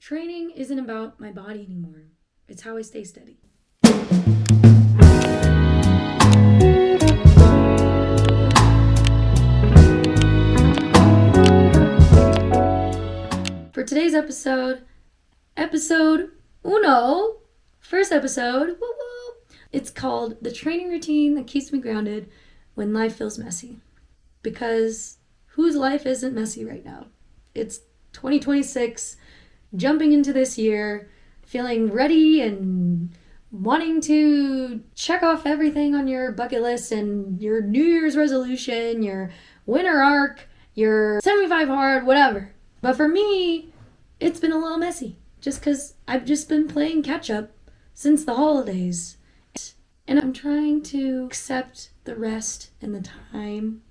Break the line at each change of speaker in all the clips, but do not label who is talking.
Training isn't about my body anymore. It's how I stay steady. For today's episode uno, first episode, woo woo. It's called The Training Routine That Keeps Me Grounded When Life Feels Messy. Because whose life isn't messy right now? It's 2026, jumping into this year, feeling ready and wanting to check off everything on your bucket list and your New Year's resolution, your winter arc, your 75 hard, whatever. But for me, it's been a little messy just because I've just been playing catch up since the holidays. And I'm trying to accept the rest and the time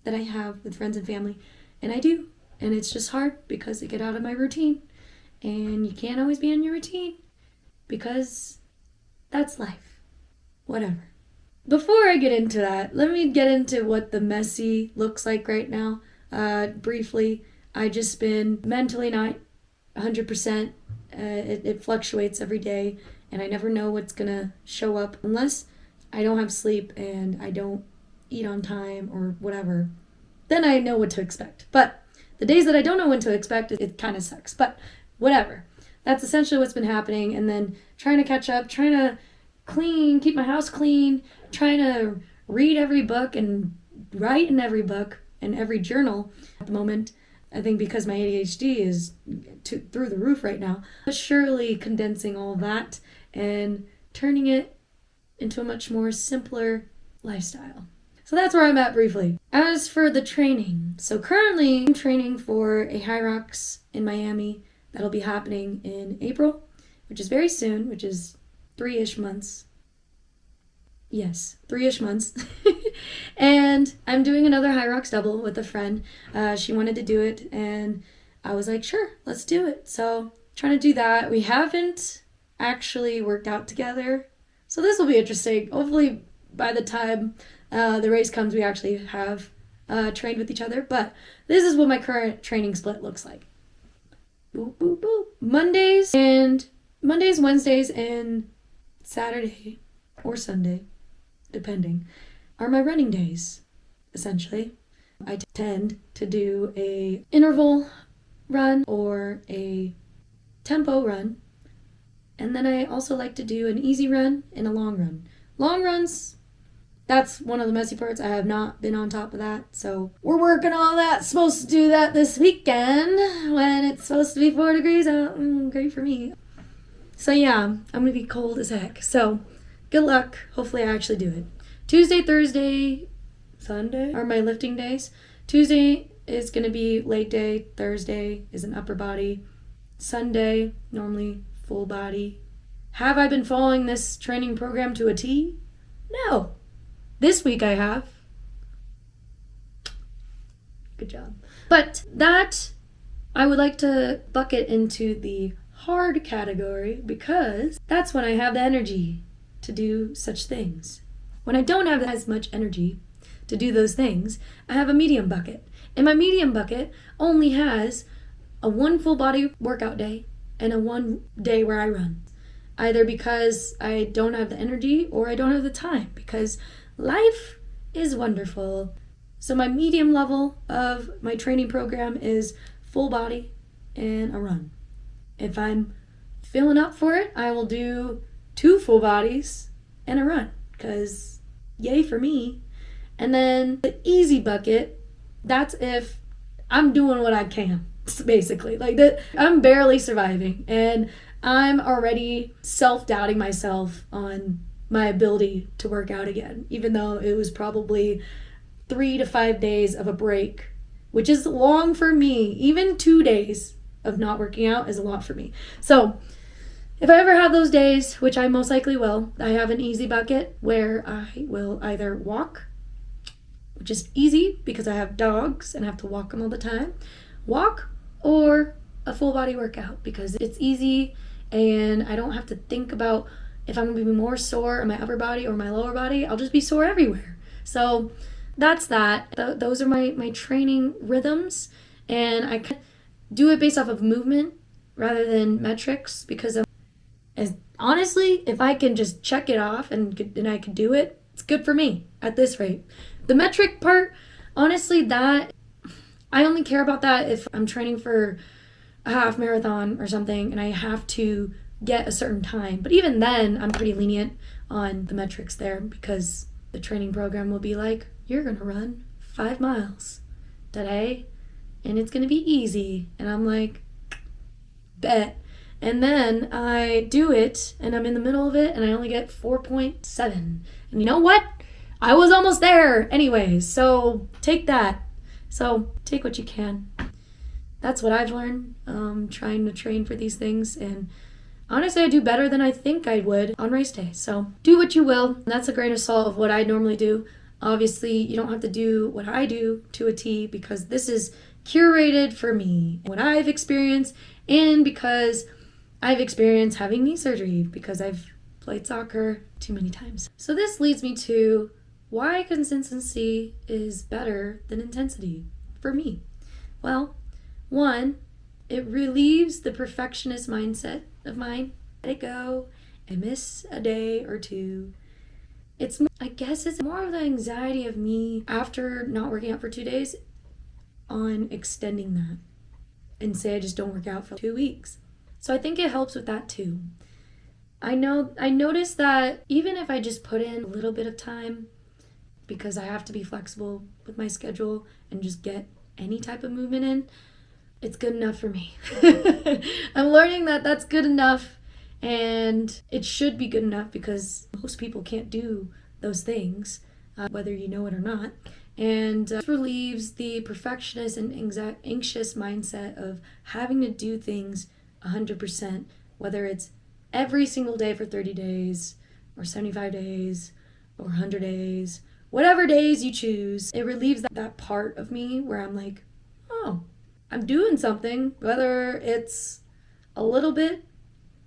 that I have with friends and family. And I do. And it's just hard because I get out of my routine. And you can't always be in your routine because that's life. Whatever. Before I get into that, let me get into what the messy looks like right now. Briefly, I just been mentally not 100%. It fluctuates every day, and I never know what's gonna show up unless I don't have sleep and I don't eat on time or whatever. Then I know what to expect. But the days that I don't know when to expect, it kind of sucks. But whatever. That's essentially what's been happening. And then trying to catch up, trying to keep my house clean, trying to read every book and write in every book and every journal at the moment. I think because my ADHD is through the roof right now. But surely condensing all that and turning it into a much more simpler lifestyle. So that's where I'm at briefly. As for the training, so currently I'm training for a Hyrox in Miami that'll be happening in April, which is very soon, which is 3-ish months. Yes, 3-ish months. And I'm doing another Hyrox double with a friend. She wanted to do it, and I was like, sure, let's do it. So trying to do that. We haven't actually worked out together, so this will be interesting. Hopefully by the time the race comes, we actually have trained with each other. But this is what my current training split looks like. Boop, boop, boop. Mondays, Wednesdays, and Saturday or Sunday, depending, are my running days, essentially. I tend to do a interval run or a tempo run. And then I also like to do an easy run and a long run. Long runs, that's one of the messy parts. I have not been on top of that. So we're working on that. Supposed to do that this weekend when it's supposed to be 4 degrees out. Great for me. So yeah, I'm going to be cold as heck. So good luck. Hopefully I actually do it. Tuesday, Thursday, Sunday are my lifting days. Tuesday is going to be leg day. Thursday is an upper body. Sunday, normally full body. Have I been following this training program to a T? No. This week I have. Good job. But that I would like to bucket into the hard category because that's when I have the energy to do such things. When I don't have as much energy to do those things, I have a medium bucket. And my medium bucket only has a 1 full body workout day and a 1 day where I run. Either because I don't have the energy or I don't have the time, because life is wonderful. So my medium level of my training program is full body and a run. If I'm feeling up for it, I will do 2 full bodies and a run, because yay for me. And then the easy bucket, that's if I'm doing what I can, basically. Like that, I'm barely surviving and I'm already self-doubting myself on my ability to work out again, even though it was probably 3 to 5 days of a break, which is long for me. Even 2 days of not working out is a lot for me. So if I ever have those days, which I most likely will, I have an easy bucket where I will either walk, which is easy because I have dogs and I have to walk them all the time, walk, or a full body workout because it's easy and I don't have to think about if I'm going to be more sore in my upper body or my lower body. I'll just be sore everywhere. So that's that. Those are my training rhythms, and I do it based off of movement rather than metrics, because honestly, if I can just check it off and I can do it, it's good for me at this rate. The metric part, honestly, that I only care about that if I'm training for a half marathon or something and I have to get a certain time. But even then, I'm pretty lenient on the metrics there, because the training program will be like, you're going to run 5 miles today and it's going to be easy. And I'm like, bet. And then I do it and I'm in the middle of it and I only get 4.7. And you know what? I was almost there anyways. So take that. So take what you can. That's what I've learned, trying to train for these things. And honestly, I do better than I think I would on race day. So do what you will. That's a grain of salt of what I normally do. Obviously, you don't have to do what I do to a T, because this is curated for me, what I've experienced, and because I've experienced having knee surgery, because I've played soccer too many times. So this leads me to why consistency is better than intensity for me. Well, one, it relieves the perfectionist mindset of mine. Let it go and miss a day or two. I guess it's more of the anxiety of me after not working out for 2 days on extending that, and say I just don't work out for 2 weeks. So I think it helps with that too. I noticed that even if I just put in a little bit of time, because I have to be flexible with my schedule and just get any type of movement in, it's good enough for me. I'm learning that that's good enough, and it should be good enough, because most people can't do those things, whether you know it or not. And it relieves the perfectionist and anxious mindset of having to do things 100%, whether it's every single day for 30 days or 75 days or 100 days, whatever days you choose. It relieves that part of me where I'm like, oh, I'm doing something, whether it's a little bit,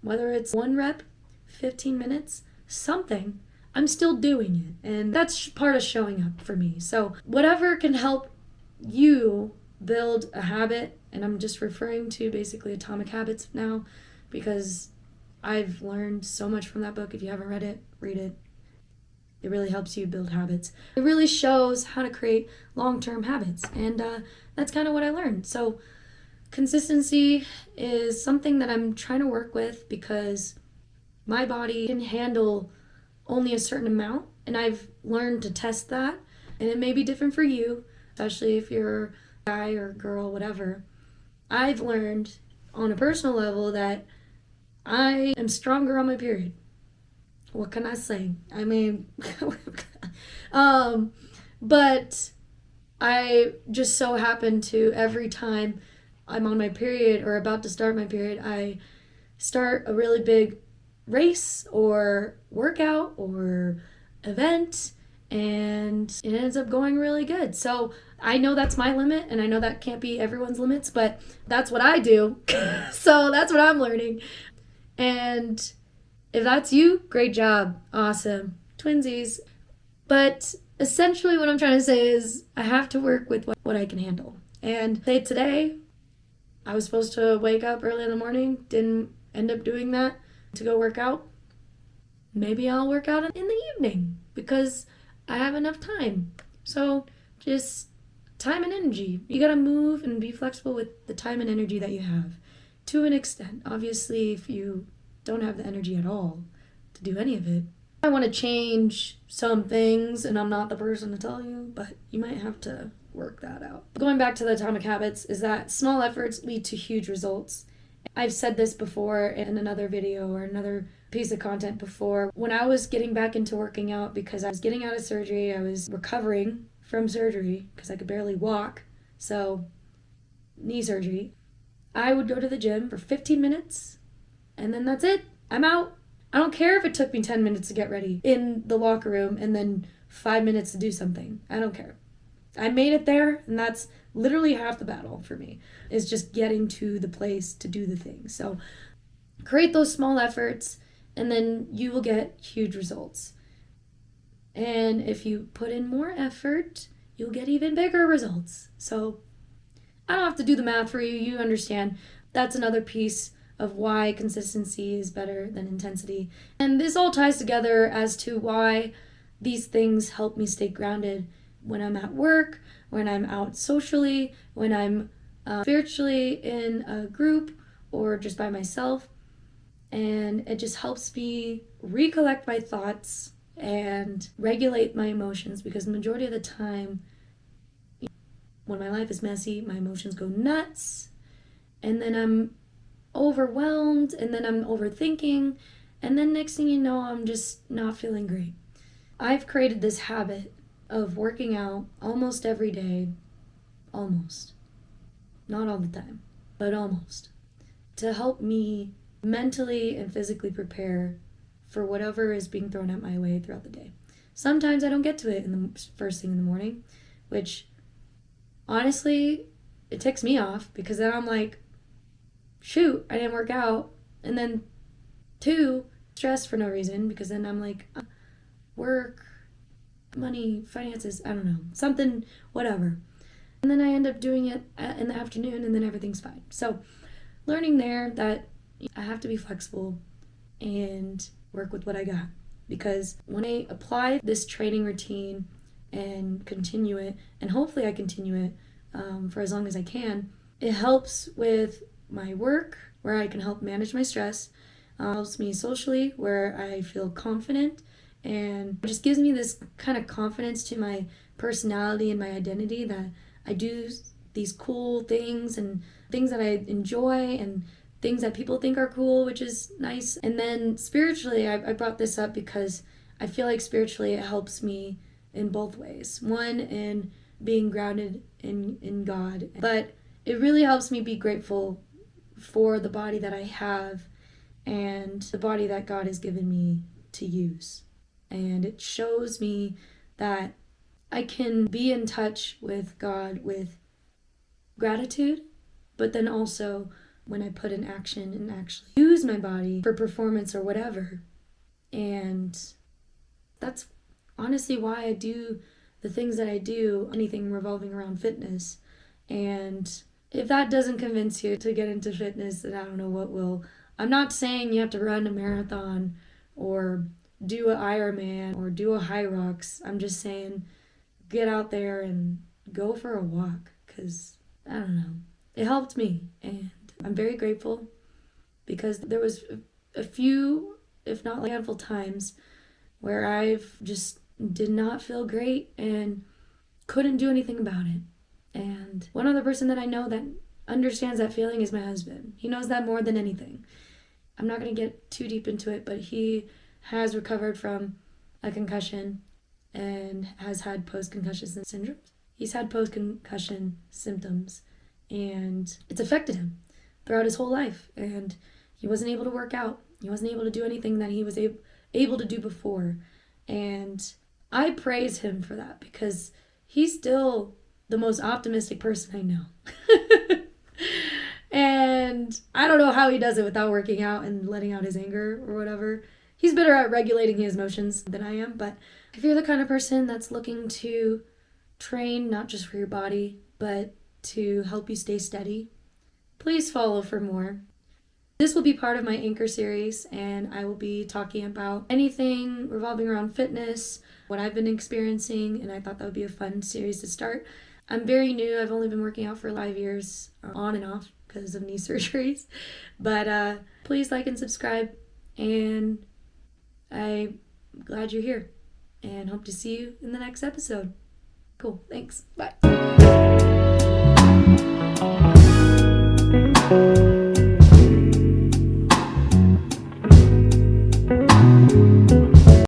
whether it's 1 rep, 15 minutes, something, I'm still doing it. And that's part of showing up for me. So whatever can help you build a habit, and I'm just referring to basically Atomic Habits now, because I've learned so much from that book. If you haven't read it, read it. It really helps you build habits. It really shows how to create long-term habits, and that's kind of what I learned. So consistency is something that I'm trying to work with, because my body can handle only a certain amount, and I've learned to test that. And it may be different for you, especially if you're a guy or a girl, whatever. I've learned on a personal level that I am stronger on my period. What can I say? I mean, but I just so happen to, every time I'm on my period or about to start my period, I start a really big race or workout or event, and it ends up going really good. So I know that's my limit, and I know that can't be everyone's limits, but that's what I do. So that's what I'm learning. And if that's you, great job. Awesome. Twinsies. But essentially what I'm trying to say is I have to work with what I can handle. And say today, I was supposed to wake up early in the morning, didn't end up doing that to go work out. Maybe I'll work out in the evening because I have enough time. So just time and energy. You gotta move and be flexible with the time and energy that you have to an extent. Obviously, if you don't have the energy at all to do any of it, I want to change some things, and I'm not the person to tell you, but you might have to work that out. Going back to the Atomic Habits, is that small efforts lead to huge results. I've said this before in another video or another piece of content before. When I was getting back into working out, because I was getting out of surgery, I was recovering from surgery because I could barely walk, so knee surgery, I would go to the gym for 15 minutes, and then that's it. I'm out. I don't care if it took me 10 minutes to get ready in the locker room and then 5 minutes to do something. I don't care. I made it there, and that's literally half the battle for me, is just getting to the place to do the thing. So create those small efforts, and then you will get huge results. And if you put in more effort, you'll get even bigger results. So I don't have to do the math for you. You understand. That's another piece of why consistency is better than intensity. And this all ties together as to why these things help me stay grounded when I'm at work, when I'm out socially, when I'm spiritually in a group or just by myself. And it just helps me recollect my thoughts and regulate my emotions, because the majority of the time when my life is messy, my emotions go nuts, and then I'm overwhelmed, and then I'm overthinking, and then next thing you know, I'm just not feeling great. I've created this habit of working out almost every day, almost. Not all the time, but almost, to help me mentally and physically prepare for whatever is being thrown at my way throughout the day. Sometimes I don't get to it in the first thing in the morning, which honestly, it ticks me off, because then I'm like, shoot, I didn't work out. And then 2, stressed for no reason, because then I'm like, work, money, finances, I don't know, something, whatever. And then I end up doing it in the afternoon, and then everything's fine. So learning there that I have to be flexible and work with what I got. Because when I apply this training routine and continue it, and hopefully I continue it for as long as I can, it helps with my work, where I can help manage my stress, helps me socially, where I feel confident, and it just gives me this kind of confidence to my personality and my identity, that I do these cool things and things that I enjoy and things that people think are cool, which is nice. And then spiritually, I brought this up because I feel like spiritually it helps me in both ways. One, in being grounded in God, but it really helps me be grateful for the body that I have and the body that God has given me to use. And it shows me that I can be in touch with God with gratitude, but then also when I put in action and actually use my body for performance or whatever. And that's honestly why I do the things that I do, anything revolving around fitness. And if that doesn't convince you to get into fitness, then I don't know what will. I'm not saying you have to run a marathon or do an Ironman or do a High Rocks. I'm just saying get out there and go for a walk, because I don't know, it helped me, and I'm very grateful, because there was a few, if not like a handful times, where I've just did not feel great and couldn't do anything about it. And one other person that I know that understands that feeling is my husband. He knows that more than anything. I'm not going to get too deep into it, but he has recovered from a concussion and has had post-concussion syndromes. He's had post-concussion symptoms, and it's affected him throughout his whole life. And he wasn't able to work out. He wasn't able to do anything that he was able to do before. And I praise him for that, because he's still the most optimistic person I know. And I don't know how he does it without working out and letting out his anger or whatever. He's better at regulating his emotions than I am. But if you're the kind of person that's looking to train not just for your body, but to help you stay steady, please follow for more. This will be part of my Anchor series, and I will be talking about anything revolving around fitness, what I've been experiencing, and I thought that would be a fun series to start. I'm very new. I've only been working out for 5 years, on and off, because of knee surgeries. But please like and subscribe, and I'm glad you're here, and hope to see you in the next episode. Cool. Thanks. Bye.